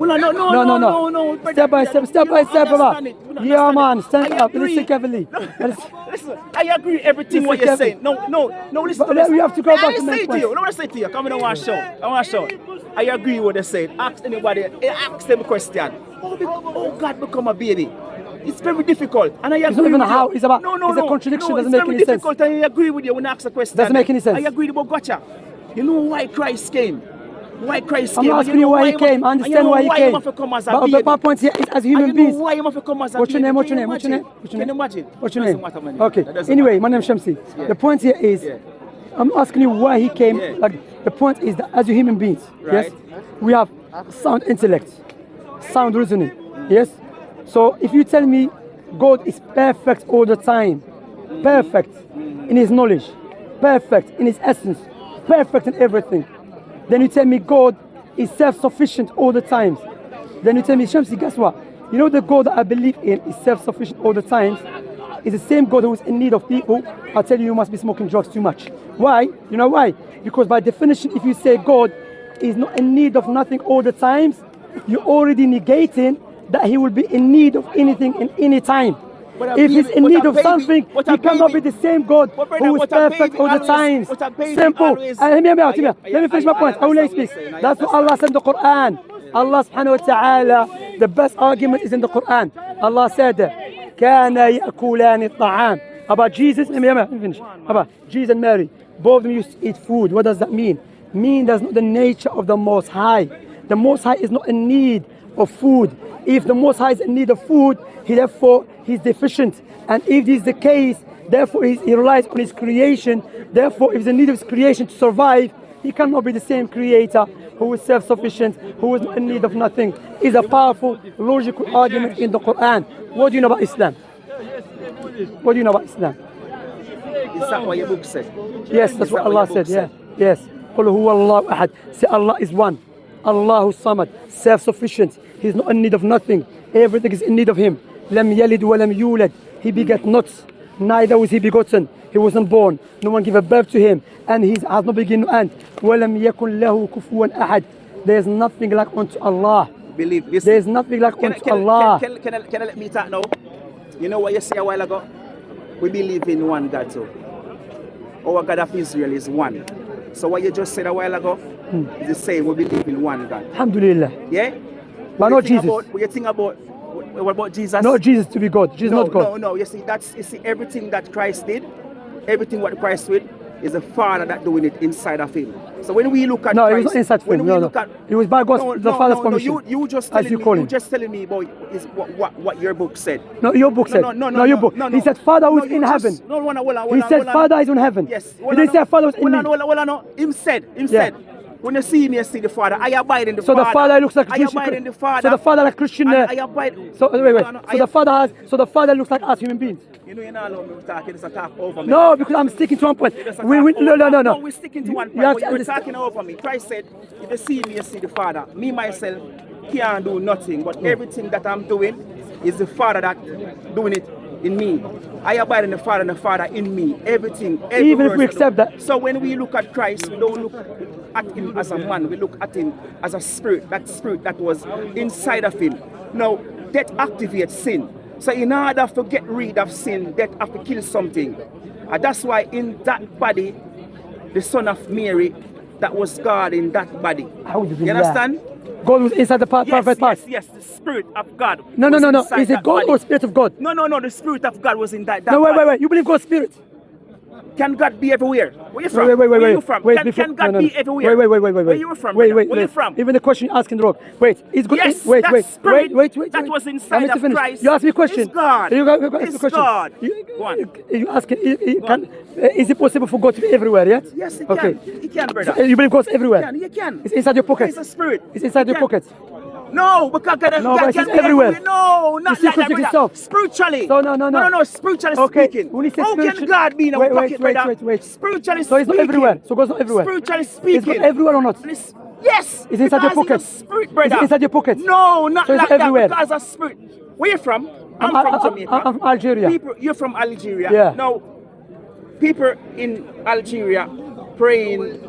Well, no. Step by step, brother. Yeah, man, stand up. agree. Listen carefully. Listen, I agree everything what you're saying. No, listen. But we have to go back to say next to you. point. I want to say to you. Come in, I want to show. I agree with what they're saying. Ask anybody. Ask them a question. Oh, God become a baby. It's very difficult, and I agree. It's not even with how. you. It's about. No. It's a contradiction. Doesn't It's make very any sense. difficult, and I agree with you when I ask a question. Doesn't make any sense. I agree about gotcha. You know why Christ came? Why Christ I'm came? asking you why he came. I understand why he came. You have to come as a baby. But my point here is as human beings. Why you have to come as a What's your baby? name? What's your Can name? you What's your name? imagine? Can you imagine? What's your Doesn't name? matter, man. Okay. That doesn't Anyway, matter. my name is Shamsi. Yeah. The point here is, Yeah. I'm asking you why he came. Yeah. Like the point is that as human beings, yes, Right. we have sound intellect, sound reasoning. Yes. So if you tell me God is perfect all the time, perfect in his knowledge, perfect in his essence, perfect in everything, then you tell me God is self-sufficient all the times. Then you tell me, Shamsi, guess what? You know the God that I believe in is self-sufficient all the times. Is the same God who is in need of people. I'll tell you, you must be smoking drugs too much. Why? You know why? Because by definition, if you say God is not in need of nothing all the times, you're already negating that he will be in need of anything in any time. If he's in need of something, he cannot be the same God who is perfect all the times. Simple. Let me finish my point. I will let you speak. That's what Allah said in the Quran. Allah subhanahu wa ta'ala, the best argument is in the Quran. Allah said, كَانَ يَأْكُلَانِ الطَّعَامِ. About Jesus, let me finish. About Jesus and Mary, both of them used to eat food. What does that mean? That's not the nature of the Most High. The Most High is not in need of food. If the Most High is in need of food, he's deficient. And if this is the case, therefore he relies on his creation. Therefore, if he's in need of his creation to survive, he cannot be the same creator who is self-sufficient, who is not in need of nothing. Is a powerful, logical argument in the Quran. What do you know about Islam? What do you know about Islam? Is that what your book said? Yes, that's what Allah said. Yeah. Yes. قُلْ هُوَ اللَّهُ أَحَدٌ. Say Allah is one. Allahu Samad, self-sufficient. He's not in need of nothing. Everything is in need of him. لَمْ يَلِدْ وَلَمْ يُولَدْ. He begat not, neither was he begotten. He wasn't born. No one gave a birth to him. And he has no beginning no end. وَلَمْ يَكُنْ لَهُ كُفُوًا أَحَدٌ. There is nothing like unto Allah. Believe this. There is nothing like unto Allah. Can I let me talk now? You know what you say a while ago? We believe in one God too. Our God of Israel is one. So what you just said a while ago is the same. We believe in one God. Alhamdulillah. Yeah? But not Jesus. What you think about what about Jesus? Not Jesus to be God. Jesus not God. No. You see everything that Christ did, everything what Christ did is the Father that doing it inside of him. So when we look at no, Christ, it was not inside him. No. It was by God's the Father's permission. You just telling me about is what your book said. No, your book said. No, your book. He said Father who is in heaven. He said Father is in heaven. Yes. He didn't say Father was in me. No. Him said. When you see me, you see the Father. I abide in the Father. So the Father looks like a Christian. I abide in the Father. So the Father like Christian. I abide. So wait. So the Father looks like us human beings. You know, you're not allowed me talking. It's a talk over me. No, because I'm sticking to one point. No. We're sticking to one point. You're talking over me. Christ said, if you see me, you see the Father. Me, myself, can't do nothing. But everything that I'm doing is the Father that doing it in me. I abide in the Father and the Father in me. Everything. Even if we accept that. So when we look at Christ, we don't look at him as a man. We look at him as a spirit. That spirit that was inside of him. Now, that activates sin. So in order to get rid of sin, death have to kill something. And that's why in that body, the son of Mary, that was God in that body. You understand? God was inside the private part. Yes, the spirit of God. No. Is it God or spirit of God? No, the spirit of God was in that no, body. wait. You believe God's spirit? Can God be everywhere? Where you from? Wait. Where you from? Can God be everywhere? Wait. Where you from? Wait. Where you from? Even the question you're asking wrong. Wait. Is God? Yes, wait. That was inside of Christ. You asked me a question. It's God. It's God. You asking? Is it possible for God to be everywhere? Yes. Yes, it can. He can, brother. So you believe God's everywhere? You can. It's inside your pocket. It's a spirit. It's inside your pocket. No, because God but can it's everywhere. No, not like that, brother. Spiritually. So no. Spiritually speaking. How can God be in our pocket, brother? Wait. Spiritually so speaking. It's not everywhere. So God's not everywhere. Spiritually speaking. It's not everywhere or not? Yes. It's inside your pocket. It's a spirit, brother. It's inside your pocket. No, not so like everywhere. that. Because of spirit. Where you from? I'm from Jamaica. I'm from Algeria. You're from Algeria. Yeah. Now, people in Algeria praying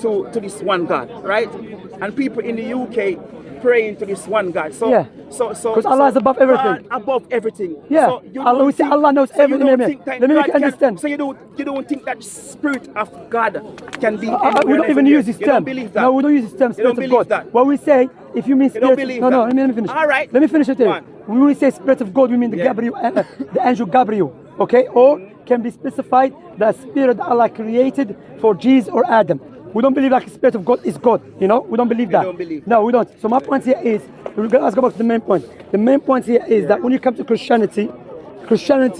to this one God, right? And people in the UK praying to this one God. So, Yeah. so, Because Allah is above everything. God above everything. Yeah. So you Allah, don't we say think- Allah knows so you everything. don't Let think that me make God you can- understand. So you don't think that Spirit of God can be We anywhere don't else even in use there. this You term. don't believe that. No, we don't use this term, You Spirit don't of believe God. that. What we say, if you mean You don't Spirit, believe no, that. let me finish. All right. Let me finish it Go here. on. When we say Spirit of God, we mean the Yeah. Gabriel, the angel Gabriel, okay? Or can be specified the Spirit that Allah created for Jesus or Adam. We don't believe like the Spirit of God is God, you know? We don't believe that. don't believe No, we don't. So my point here is, let's go back to the main point. The main point here is that when you come to Christianity,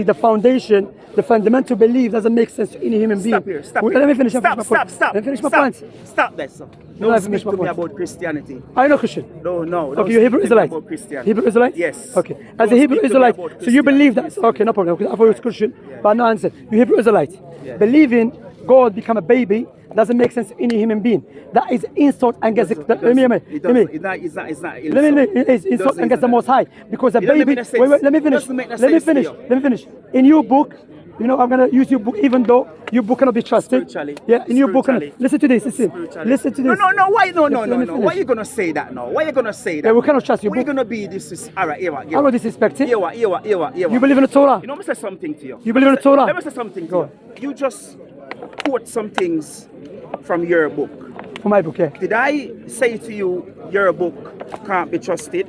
the foundation, the fundamental belief doesn't make sense to any human being. Stop here. Stop Well, here. let me finish. Stop. my Stop. point. Stop. Let me finish my Stop. point. Stop that, sir. No, let Don't me finish speak my to me point. about Christianity. Are you not Christian? No. Don't Okay, you're Hebrew speak to me Israelite. about Christianity. Hebrew Israelite? Yes. Okay. As Don't a Hebrew speak to me Israelite, about so you believe that? Christianity. Okay, no problem. Because I thought you was Christian, Yeah. but no answer. You Hebrew Israelite. Yeah. Believing God become a baby doesn't make sense to any human being. That is insult against It the. Let me. It's not It's insult against the Most High because a It doesn't baby. make no sense. Wait, let me It finish. doesn't make no Let me sense to finish. you. Let me finish. In your book, you know, I'm gonna use your book, even though your book cannot be trusted. Spiritually. Yeah, in your book, Spiritually. listen to this. Listen. Spiritually. Listen to this. No. Why? No. Let me Why finish. are you gonna say that now? Why are you gonna say that? Yeah, we cannot trust your Why are you book. gonna be this? All right, here. I'm not disrespecting. You believe in the Torah? You know, let me say something to you. You believe in the Torah? Let me say something to Go you. You just quote some things from your book. For my book, yeah. Did I say to you your book can't be trusted?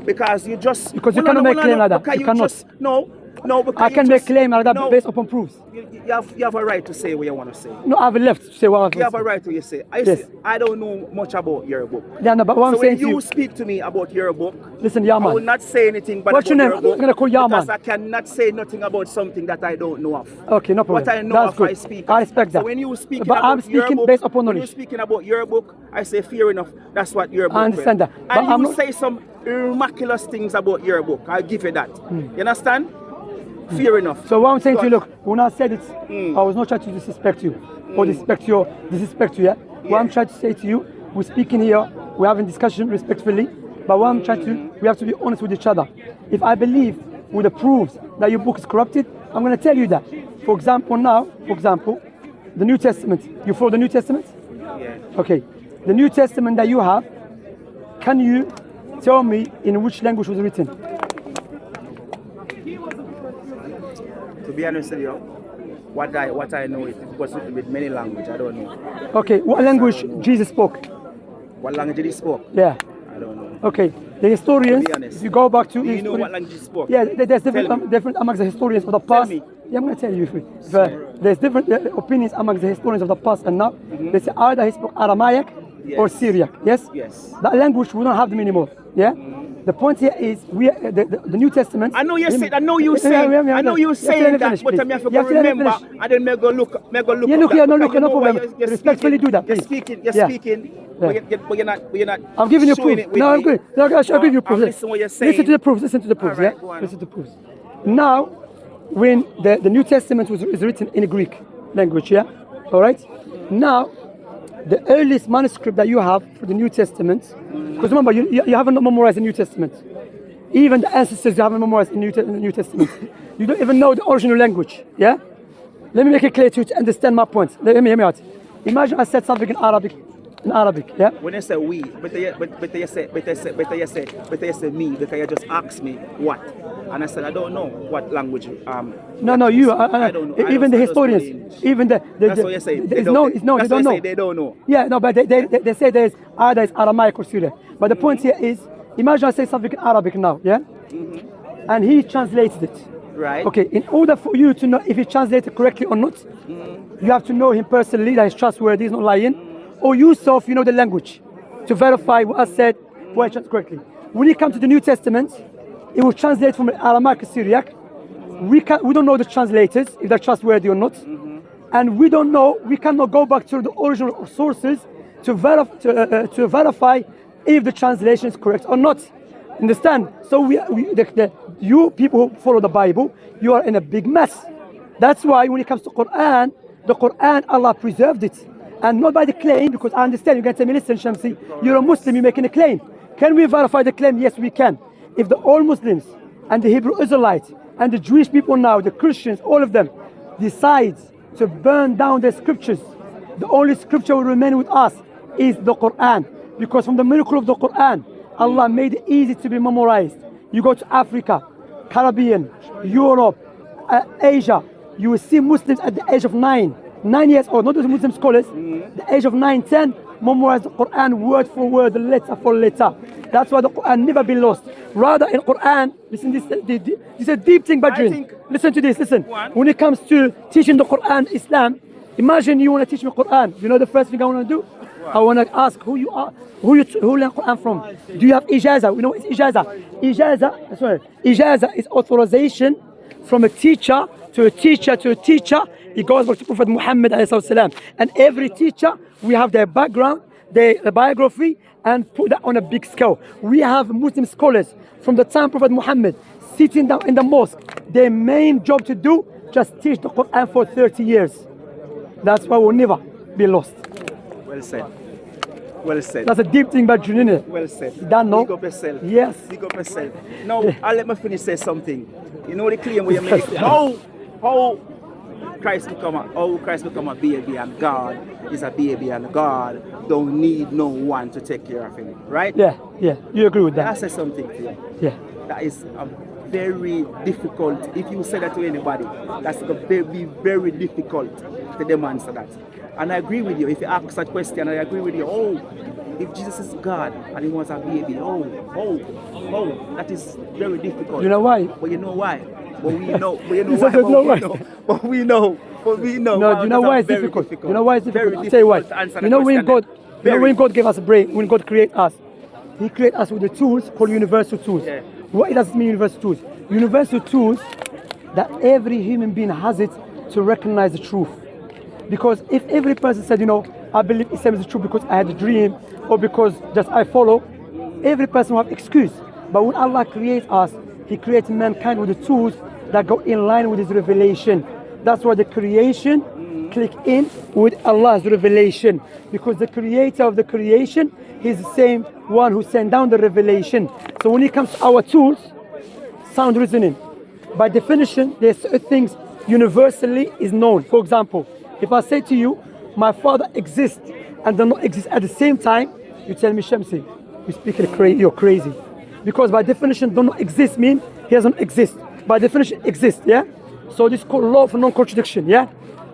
Because you just Because you Hold on, cannot make hold on, claim like that. because You cannot. just no. Because I you can make just- claim like that no, based upon proofs. You have a right to say what you want to say. No, I have left to say what I You have have a right to say. Yes. I don't know much about your book. Yeah, no, but what I'm So saying when to you you, speak to me about your book, listen, yeah, I will man. not say anything but What's about your your name? book I'm gonna call you because man. I cannot say nothing about something that I don't know of. Okay, no problem. What I know That's of, good. I speak. I of. respect that. So when you speaking But about I'm speaking your book, based upon when you're knowledge. speaking about your book, I say fair enough. That's what your book. I understand said. that. But And I'm you not- say some miraculous things about your book. I'll give you that. You understand? Fair enough. So what I'm saying to you, But- look, when I said it, I was not trying to disrespect you or disrespect you, yeah? What I'm trying to say to you, we're speaking here, we're having discussion respectfully, but what I'm trying to, we have to be honest with each other. If I believe with the proofs that your book is corrupted, I'm going to tell you that. For example, the New Testament, you follow the New Testament? Yeah. Okay, the New Testament that you have, can you tell me in which language was written? To be honest with you, what I know it was written with many languages. I don't know. Okay, what language Jesus spoke? What language did he spoke? Yeah. I don't know. Okay, the historians, To be honest. if you go back to Do you know history- what language he spoke? Yeah, there's different, Tell me. different amongst the historians of the past. me. Yeah, I'm going to tell you. There's different opinions amongst the historians of the past and now. They say either he spoke Aramaic or Yes. Syriac. Yes? Yes. That language, we don't have them anymore. Yeah? The point here is the New Testament. I know you said. I know you Yeah, saying. yeah, yeah, I know yeah. you have to let saying me that, finish, but please. I have to You have to let me remember, finish. and then me go look. Yeah, up look that, here, no, because look, you no know problem. why you're Respectfully speaking, do that, You're please. speaking. Yeah. Yeah. But you're not. I'm giving you showing proof. it with No, I'm me. good. No, I'll give you proof. Listen what you're saying. Listen to the proofs. Listen to the proofs. All right, Yeah. go on. Listen to the proofs. Now, when the New Testament is written in Greek language, yeah. All right. Now, the earliest manuscript that you have for the New Testament, because remember, you haven't memorized the New Testament. Even the ancestors you haven't memorized in the New Testament. You don't even know the original language. Yeah. Let me make it clear to you to understand my point. Let me hear me out. Imagine I said something in Arabic. Yeah. When they say we, but they say me, because you just asked me what, and I said I don't know what language. No, you. I don't know. Even the I just know historians, English. even the That's what you're saying. it's no, they That's what don't you know. say, they don't know. Yeah, no, but they say there's either it's Aramaic or Syriac. But the point here is, imagine I say something in Arabic now, yeah, and he translated it. Right. Okay, in order for you to know if he translated correctly or not, you have to know him personally, that he's trustworthy, he's not lying, or yourself, you know the language, to verify what I said, what I translated correctly. When you come to the New Testament, it will translate from Aramaic to Syriac. We don't know the translators, if they're trustworthy or not. And we cannot go back to the original sources to verify if the translation is correct or not. Understand? So you people who follow the Bible, you are in a big mess. That's why when it comes to Quran, the Quran, Allah preserved it. And not by the claim, because I understand you can tell me, listen, Shamsi, you're a Muslim, you're making a claim. Can we verify the claim? Yes, we can. If the all Muslims and the Hebrew Israelites and the Jewish people now, the Christians, all of them, decides to burn down their scriptures, the only scripture will remain with us is the Quran. Because from the miracle of the Quran, Allah made it easy to be memorized. You go to Africa, Caribbean, Europe, Asia, you will see Muslims at the age of 9 years old, not just Muslim scholars, the age of 9, 10, memorize the Quran word for word, letter for letter. That's why the Quran never been lost. Rather in Quran, listen, this is a deep thing, Badrin. Listen to this, listen. When it comes to teaching the Quran, Islam, imagine you want to teach me Quran. You know the first thing I want to do? I want to ask who you are, who learn Quran from. Do you have ijaza? We know it's ijaza. Ijaza is authorization from a teacher to a teacher to a teacher. It goes back to Prophet Muhammad ﷺ. And every teacher, we have their background, their biography, and put that on a big scale. We have Muslim scholars from the time Prophet Muhammad sitting down in the mosque. Their main job to do, just teach the Quran for 30 years. That's why we'll never be lost. Well said. Well said. That's a deep thing about Junine. Well said. You don't know? Big up yourself. Yes. Big up yourself. Now, I'll let me finish say something. You know the claim where you make how Christ become a baby and God is a baby and God don't need no one to take care of him, right? Yeah. You agree with that? I say something to you. Yeah. That is a very difficult. If you say that to anybody, that's going to be very difficult to them answer that. And I agree with you. If you ask that question, I agree with you. Oh, if Jesus is God and he wants a baby, that is very difficult. You know why? But you know why? But we know. But you know why? But we know. No, you know why it's difficult? You know why it's difficult? I'll tell you why. You know when God gave us a brain, when God created us, He created us with the tools called universal tools. Yeah. What does it mean, universal tools? Universal tools that every human being has it to recognize the truth. Because if every person said, I believe Islam is the truth because I had a dream or because just I follow, every person will have excuse. But when Allah creates us, He creates mankind with the tools that go in line with His revelation. That's why the creation click in with Allah's revelation. Because the creator of the creation is the same one who sent down the revelation. So when it comes to our tools, sound reasoning. By definition, there's certain things universally is known. For example, if I say to you, my father exists and does not exist at the same time, you tell me, Shamsi, you're crazy. Because by definition, do not exist means he doesn't exist. By definition, exists, yeah? So this is called law of non-contradiction, yeah?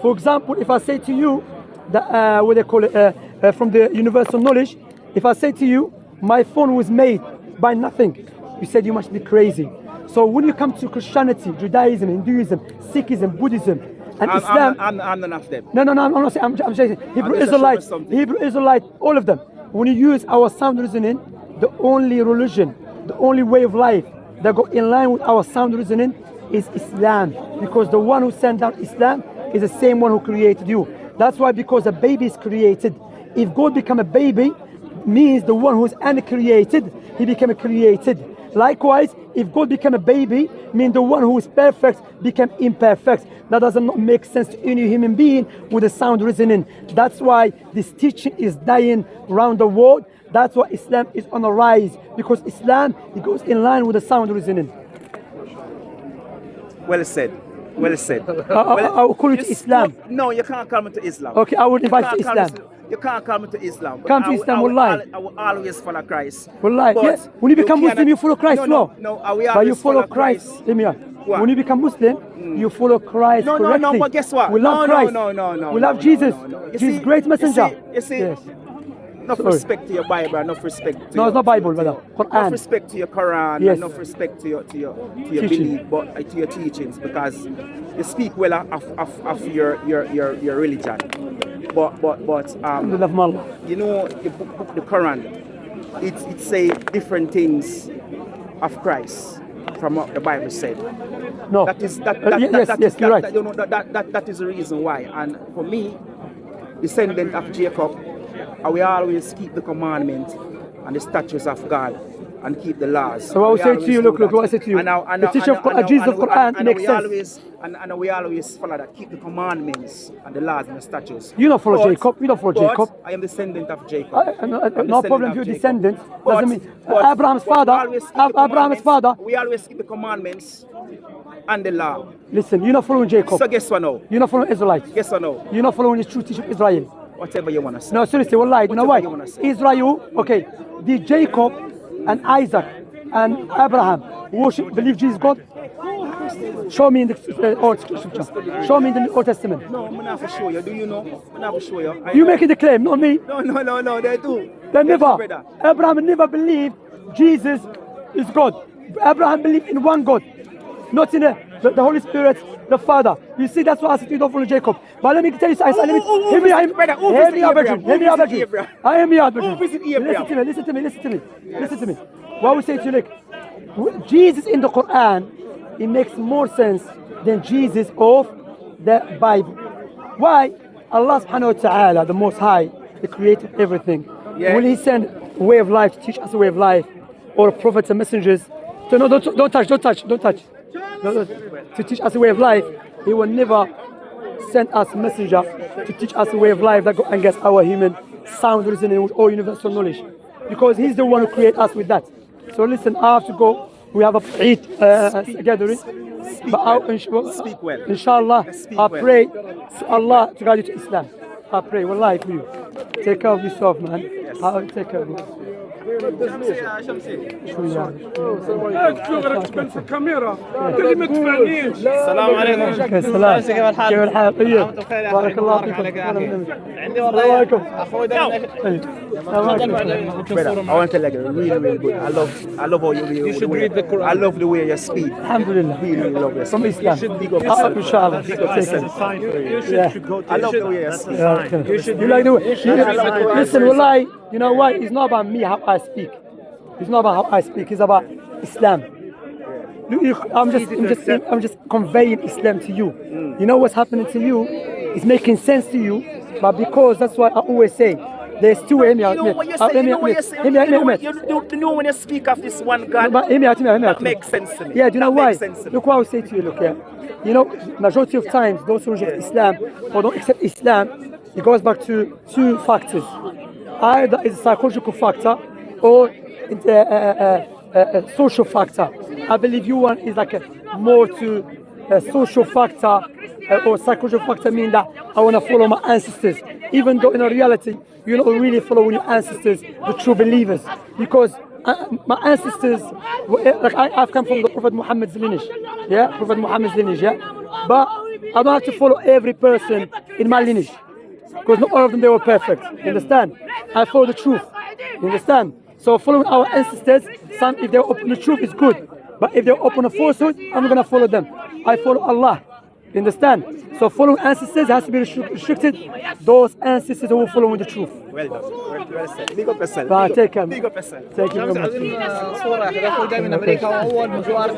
For example, if I say to you, that, what they call it, from the universal knowledge, if I say to you, my phone was made by nothing, you said you must be crazy. So when you come to Christianity, Judaism, Hinduism, Sikhism, Buddhism, and Islam, I'm none of them. No, I'm not saying. I'm saying Hebrew Israelite, all of them. When you use our sound reasoning, the only religion, the only way of life that go in line with our sound reasoning is Islam, because the one who sent down Islam is the same one who created you. That's why, because a baby is created. If God become a baby, means the one who is uncreated, he became a created. Likewise, if God became a baby, means the one who is perfect became imperfect. That does not make sense to any human being with a sound reasoning. That's why this teaching is dying around the world. That's why Islam is on a rise, because Islam, it goes in line with the sound reasoning. Well said. Well said. I will call it Islam. No, you can't call me to Islam. Okay, I would invite you to Islam. You can't call me to Islam. Come to Islam, wallahi. I will always follow Christ. Wallahi, yes. When you become Muslim, you follow Christ, no. But you follow Christ. Let me ask. When you become Muslim, you follow Christ correctly. No, but guess what? We love Christ. No. We love Jesus. Jesus, great messenger. You see, yes. Enough respect to your Bible, enough respect to no, it's not Bible, brother. Quran. Enough respect to your Quran, yes. Enough respect to your belief, but to your teachings, because you speak well of your religion. But you know, the Quran, it say different things of Christ from what the Bible said. No. Yes, you're right. That is the reason why. And for me, descendant of Jacob, I will always keep the commandment and the statutes of God and keep the laws. So I will say to you, look what I say to you. The teaching of Jesus of Quran makes sense. And we always follow that, keep the commandments and the laws and the statutes. You don't follow Jacob. You don't follow Jacob. I am descendant of Jacob. No problem if you're descendant. Doesn't mean Abraham's father. We always keep the commandments and the law. Listen, you're not following Jacob. So guess what now? You're not following Israelites. Guess what now? You're not following the true teaching of Israel. Whatever you want to say. No, seriously, wallahi, you know why? Whatever you wanna say. Israel, okay, the Jacob and Isaac and Abraham believe Jesus God? Show me in the Old Scripture. Show me in the Old Testament. No, I'm not for show you. Do you know? I'm not for show you. You making the claim, not me. No, they do. They never. brother. Abraham never believed Jesus is God. Abraham believed in one God, not in the Holy Spirit, the Father. You see, that's why I said you don't follow Jacob. But let me tell you something. Hear me out, Virgin. Hear me out, Virgin. I hear me out, Virgin. Listen to me. What we say to you, like, Jesus in the Quran, it makes more sense than Jesus of the Bible. Why? Allah subhanahu wa ta'ala, the Most High, the creator of everything. Yeah. Will He send a way of life to teach us a way of life, or prophets and messengers? So no, don't touch. No, to teach us a way of life, He will never send us a messenger to teach us a way of life that goes against our human sound reasoning with all universal knowledge, because He's the one who created us with that. So listen, I have to go. We have a Eid gathering. Speak well. Inshallah, I pray to Allah to guide you to Islam. I pray, wallahi, for you. Take care of yourself, man. I'll take care of you. الكاميرا اللي ما تفعنيش. السلام عليكم. السلام. كيف الحال؟ كيف الحال؟ طيب. بخير يا بارك الله فيكم. عندي والله اخوي Brother, I want to tell you, really good. I love how you should read the Quran. I love the way you speak. Alhamdulillah. Really love your From speech. Islam. Big up yourself. Inshallah. I love the way you speak. You like the way? Listen, wallahi, you know why? It's not about me how I speak. It's not about how I speak. It's about Islam. I'm just conveying Islam to you. You know what's happening to you? It's making sense to you, but because that's what I always say. There's two ways. You know what you say. You know when you speak of this one God. That makes sense to me. Yeah, do you know That why? makes sense to me. Look what I will say to you, look here. You know, majority of times, those who reject Islam or don't accept Islam, it goes back to two factors. Either it's a psychological factor or a social factor. I believe you one is like a more to a social factor or psychological factor, mean that I want to follow my ancestors, even though in reality you're not really following your ancestors, the true believers, because my ancestors, like I've come from the Prophet Muhammad's lineage, Prophet Muhammad's lineage, but I don't have to follow every person in my lineage, because not all of them they were perfect. You understand? I follow the truth. You understand? So following our ancestors, some if they're open the truth is good, but if they're open a falsehood, I'm gonna follow them. I follow Allah. You understand? So following ancestors has to be restricted. Those ancestors who will follow the truth. Well done. Well said. Big up yourself. Take care. Big up yourself. Thank you very much. صورة أخوي جاي من أمريكا وأول مشوار